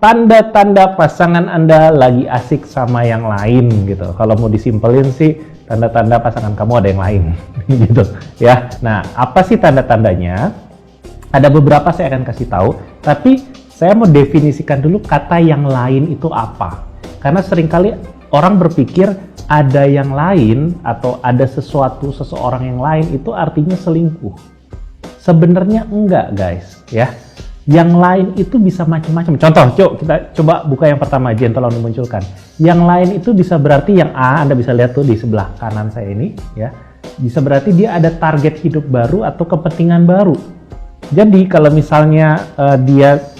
tanda-tanda pasangan Anda lagi asik sama yang lain gitu. Kalau mau disimpelin sih, tanda-tanda pasangan kamu ada yang lain gitu ya. Nah, apa sih tanda-tandanya? Ada beberapa saya akan kasih tahu, tapi saya mau definisikan dulu kata yang lain itu apa. Karena seringkali orang berpikir ada yang lain atau ada sesuatu seseorang yang lain itu artinya selingkuh. Sebenarnya enggak, guys, ya. Yang lain itu bisa macam-macam. Contoh, kita coba buka yang pertama aja yang tolong dimunculkan. Yang lain itu bisa berarti yang A, Anda bisa lihat tuh di sebelah kanan saya ini, ya. Bisa berarti dia ada target hidup baru atau kepentingan baru. Jadi kalau misalnya dia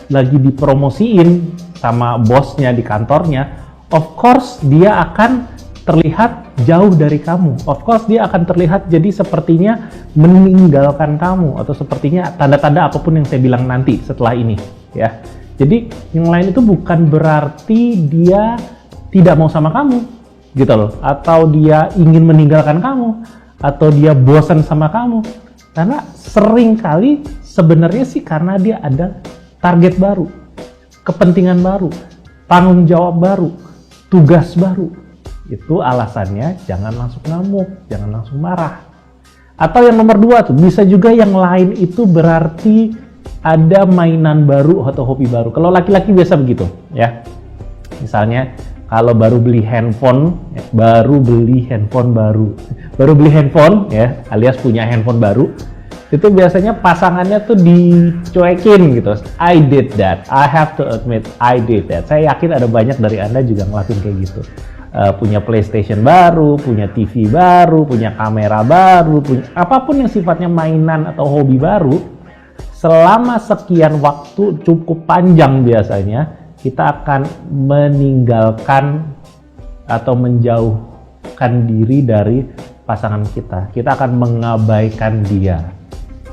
lagi dipromosiin sama bosnya di kantornya, of course dia akan terlihat jauh dari kamu. Of course dia akan terlihat jadi sepertinya meninggalkan kamu, atau sepertinya tanda-tanda apapun yang saya bilang nanti setelah ini, ya. Jadi yang lain itu bukan berarti dia tidak mau sama kamu gitu loh, atau dia ingin meninggalkan kamu, atau dia bosan sama kamu. Karena sering kali sebenarnya sih karena dia ada target baru, kepentingan baru, tanggung jawab baru, tugas baru. Itu alasannya jangan langsung ngamuk, jangan langsung marah. Atau yang nomor 2 tuh, bisa juga yang lain itu berarti ada mainan baru atau hobi baru. Kalau laki-laki biasa begitu, ya. Misalnya kalau baru beli handphone ya, alias punya handphone baru, itu biasanya pasangannya tuh dicuekin gitu. I did that. I have to admit I did that. Saya yakin ada banyak dari Anda juga ngelakuin kayak gitu. Punya PlayStation baru, punya TV baru, punya kamera baru, punya apapun yang sifatnya mainan atau hobi baru, selama sekian waktu cukup panjang biasanya, kita akan meninggalkan atau menjauhkan diri dari pasangan kita. Kita akan mengabaikan dia.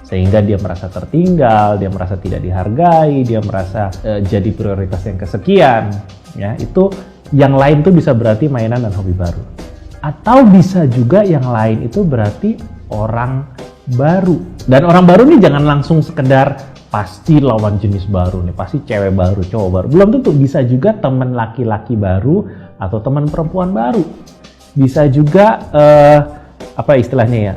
Sehingga dia merasa tertinggal, dia merasa tidak dihargai, dia merasa jadi prioritas yang kesekian. Ya, itu yang lain tuh bisa berarti mainan dan hobi baru. Atau bisa juga yang lain itu berarti orang baru. Dan orang baru nih jangan langsung sekedar pasti lawan jenis baru nih, pasti cewek baru, cowok baru. Belum tentu, bisa juga teman laki-laki baru atau teman perempuan baru. Bisa juga apa istilahnya ya?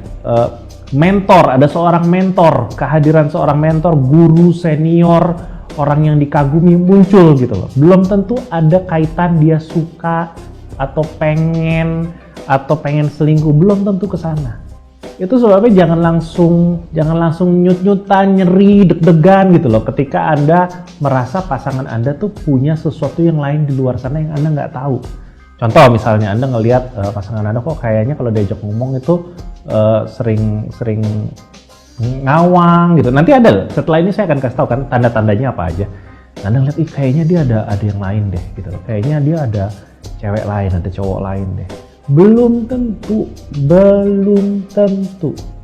Mentor, ada seorang mentor, kehadiran seorang mentor, guru senior, orang yang dikagumi muncul gitu loh. Belum tentu ada kaitan dia suka atau pengen selingkuh, belum tentu ke sana. Itu sebabnya jangan langsung nyut-nyutan, nyeri, deg-degan gitu loh ketika Anda merasa pasangan Anda tuh punya sesuatu yang lain di luar sana yang Anda nggak tahu. Contoh misalnya Anda ngelihat pasangan Anda kok kayaknya kalau diajak ngomong itu sering ngawang gitu. Nanti ada, setelah ini saya akan kasih tahu kan tanda-tandanya apa aja. Anda ngeliat, kayaknya dia ada yang lain deh gitu. Kayaknya dia ada cewek lain, ada cowok lain deh. Belum tentu.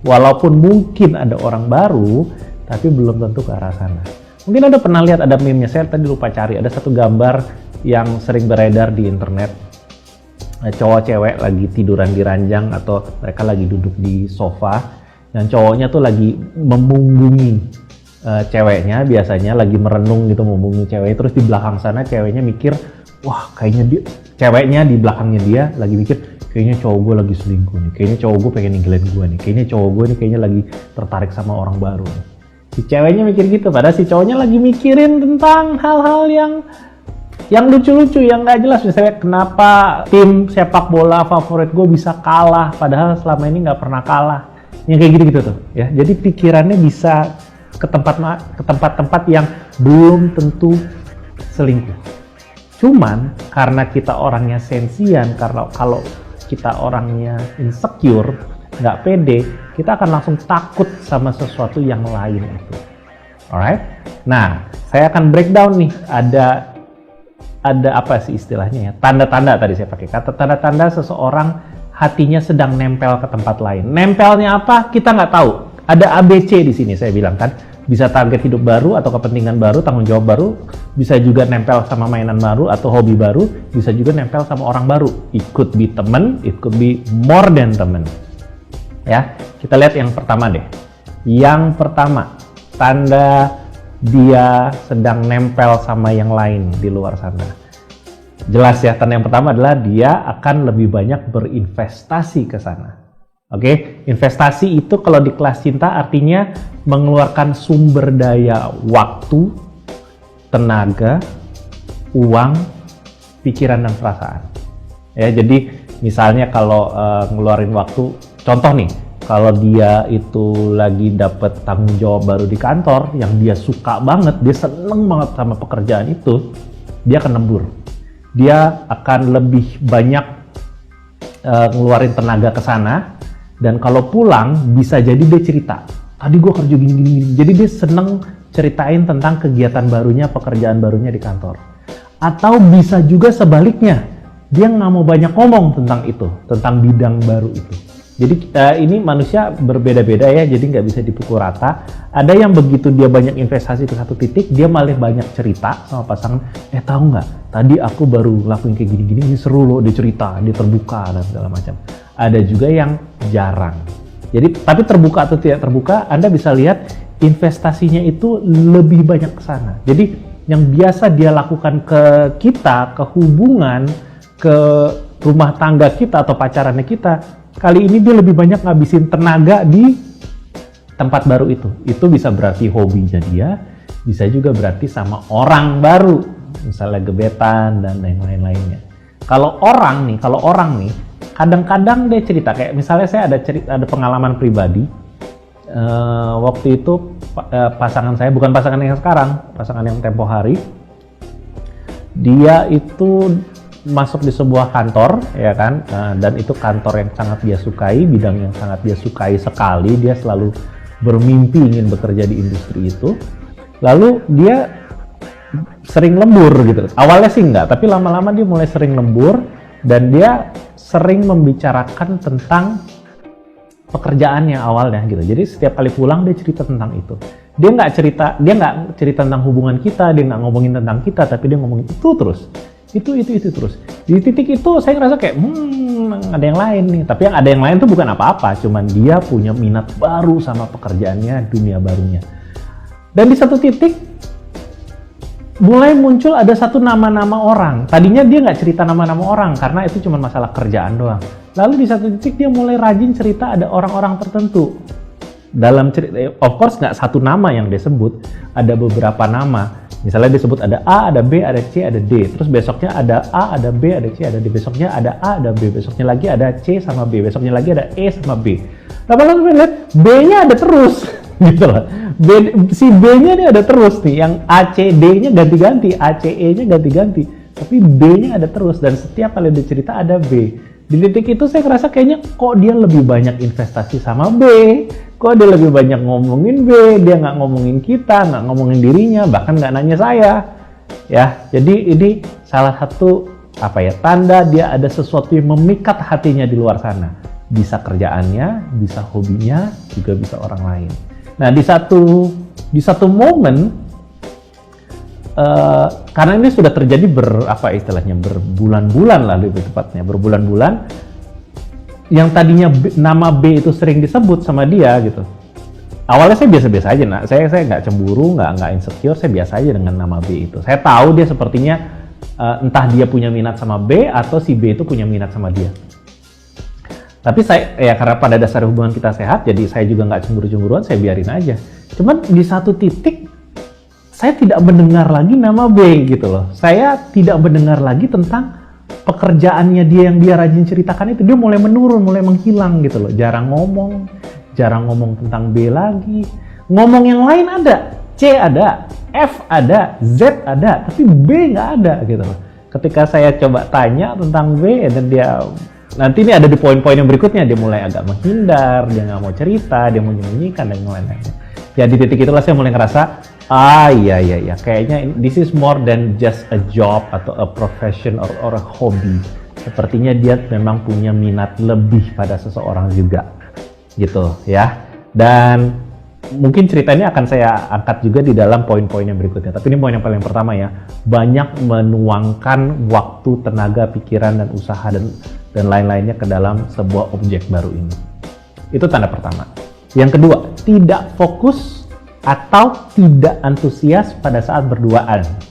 Walaupun mungkin ada orang baru, tapi belum tentu ke arah sana. Mungkin Anda pernah lihat ada meme-nya, saya tadi lupa cari. Ada satu gambar yang sering beredar di internet. Cowok cewek lagi tiduran di ranjang atau mereka lagi duduk di sofa. Yang cowoknya tuh lagi memunggungi ceweknya, biasanya lagi merenung gitu memunggungi ceweknya. Terus di belakang sana ceweknya mikir, wah kayaknya ceweknya di belakangnya dia lagi mikir, kayaknya cowok gue lagi selingkuh nih, kayaknya cowok gue pengen ninggalin gue nih, kayaknya cowok gue nih kayaknya lagi tertarik sama orang baru nih. Si ceweknya mikir gitu, padahal si cowoknya lagi mikirin tentang hal-hal yang lucu-lucu, yang nggak jelas. Misalnya kenapa tim sepak bola favorit gue bisa kalah, padahal selama ini nggak pernah kalah. Yang kayak gitu-gitu tuh ya. Jadi pikirannya bisa ke tempat-tempat yang belum tentu selingkuh. Cuman karena kita orangnya sensian, karena kalau kita orangnya insecure, nggak pede, kita akan langsung takut sama sesuatu yang lain itu. Alright? Nah, saya akan breakdown nih. Ada apa sih istilahnya ya? Tanda-tanda tadi saya pakai kata tanda-tanda seseorang hatinya sedang nempel ke tempat lain. Nempelnya apa? Kita nggak tahu. Ada ABC di sini saya bilang kan. Bisa target hidup baru atau kepentingan baru, tanggung jawab baru. Bisa juga nempel sama mainan baru atau hobi baru. Bisa juga nempel sama orang baru. It could be teman, it could be more than teman. Ya, kita lihat yang pertama deh. Yang pertama, tanda dia sedang nempel sama yang lain di luar sana. Jelas ya, tanda yang pertama adalah dia akan lebih banyak berinvestasi ke sana. Oke, investasi itu kalau di kelas cinta artinya mengeluarkan sumber daya waktu, tenaga, uang, pikiran dan perasaan. Ya, jadi misalnya kalau ngeluarin waktu, contoh nih, kalau dia itu lagi dapet tanggung jawab baru di kantor yang dia suka banget, dia seneng banget sama pekerjaan itu, dia akan lembur. Dia akan lebih banyak ngeluarin tenaga ke sana, dan kalau pulang bisa jadi dia cerita, tadi gue kerja gini. Jadi dia seneng ceritain tentang kegiatan barunya, pekerjaan barunya di kantor. Atau bisa juga sebaliknya, dia nggak mau banyak ngomong tentang itu, tentang bidang baru itu. Jadi ini manusia berbeda-beda ya, jadi nggak bisa dipukul rata. Ada yang begitu dia banyak investasi ke satu titik, dia malah banyak cerita sama pasangan. Tahu nggak, tadi aku baru lakuin kayak gini-gini, ini seru loh, dia cerita, dia terbuka dan segala macam. Ada juga yang jarang. Jadi tapi terbuka atau tidak terbuka, Anda bisa lihat investasinya itu lebih banyak ke sana. Jadi yang biasa dia lakukan ke kita, ke hubungan, ke rumah tangga kita atau pacarannya kita, kali ini dia lebih banyak ngabisin tenaga di tempat baru itu. Itu bisa berarti hobinya dia, bisa juga berarti sama orang baru, misalnya gebetan dan lain-lainnya. Kalau orang nih, kadang-kadang dia cerita, kayak misalnya saya ada pengalaman pribadi. Waktu itu pasangan saya, bukan pasangan yang sekarang, pasangan yang tempo hari, dia itu masuk di sebuah kantor, ya kan, dan itu kantor yang sangat dia sukai, bidang yang sangat dia sukai sekali. Dia selalu bermimpi ingin bekerja di industri itu. Lalu dia sering lembur gitu. Awalnya sih enggak, tapi lama-lama dia mulai sering lembur dan dia sering membicarakan tentang pekerjaannya awalnya gitu. Jadi setiap kali pulang dia cerita tentang itu. Dia nggak cerita tentang hubungan kita, dia nggak ngomongin tentang kita, tapi dia ngomongin itu terus. Itu terus. Di titik itu saya ngerasa kayak ada yang lain nih. Tapi yang ada yang lain tuh bukan apa-apa, cuman dia punya minat baru sama pekerjaannya, dunia barunya. Dan di satu titik mulai muncul ada satu nama-nama orang. Tadinya dia nggak cerita nama-nama orang karena itu cuma masalah kerjaan doang. Lalu di satu titik dia mulai rajin cerita ada orang-orang tertentu. Dalam cerita, of course nggak satu nama yang dia sebut, ada beberapa nama. Misalnya disebut ada A, ada B, ada C, ada D. Terus besoknya ada A, ada B, ada C, ada D. Besoknya ada A, ada B. Besoknya lagi ada C sama B. Besoknya lagi ada E sama B. Lama-lama lihat B-nya ada terus. Gitu loh. Si B-nya ini ada terus nih. Yang A, C, D-nya ganti-ganti. A, C, E-nya ganti-ganti. Tapi B-nya ada terus. Dan setiap kali dia cerita ada B. Di titik itu saya ngerasa kayaknya kok dia lebih banyak investasi sama B, kok dia lebih banyak ngomongin B, dia nggak ngomongin kita, nggak ngomongin dirinya, bahkan nggak nanya saya. Ya, jadi ini salah satu tanda dia ada sesuatu yang memikat hatinya di luar sana. Bisa kerjaannya, bisa hobinya, juga bisa orang lain. Nah, di satu momen, karena ini sudah terjadi berbulan-bulan lah, lebih tepatnya berbulan-bulan, yang tadinya nama B itu sering disebut sama dia gitu. Awalnya saya biasa-biasa aja, saya nggak cemburu, nggak insecure, saya biasa aja dengan nama B itu. Saya tahu dia sepertinya entah dia punya minat sama B atau si B itu punya minat sama dia. Tapi karena pada dasar hubungan kita sehat, jadi saya juga nggak cemburu-cemburuan, saya biarin aja. Cuman di satu titik saya tidak mendengar lagi nama B gitu loh. Saya tidak mendengar lagi tentang pekerjaannya dia yang dia rajin ceritakan itu. Dia mulai menurun, mulai menghilang gitu loh. Jarang ngomong tentang B lagi. Ngomong yang lain ada, C ada, F ada, Z ada, tapi B nggak ada gitu loh. Ketika saya coba tanya tentang B, dan dia nanti ini ada di poin-poin yang berikutnya, dia mulai agak menghindar, dia nggak mau cerita, dia mau menyembunyikan dan lain-lain. Ya di titik itulah saya mulai ngerasa, iya, kayaknya this is more than just a job atau a profession or a hobby. Sepertinya dia memang punya minat lebih pada seseorang juga, gitu ya. Dan mungkin cerita ini akan saya angkat juga di dalam poin-poin yang berikutnya. Tapi ini poin yang paling pertama ya, banyak menuangkan waktu, tenaga, pikiran, dan usaha dan lain-lainnya ke dalam sebuah objek baru ini. Itu tanda pertama. Yang kedua, tidak fokus atau tidak antusias pada saat berduaan.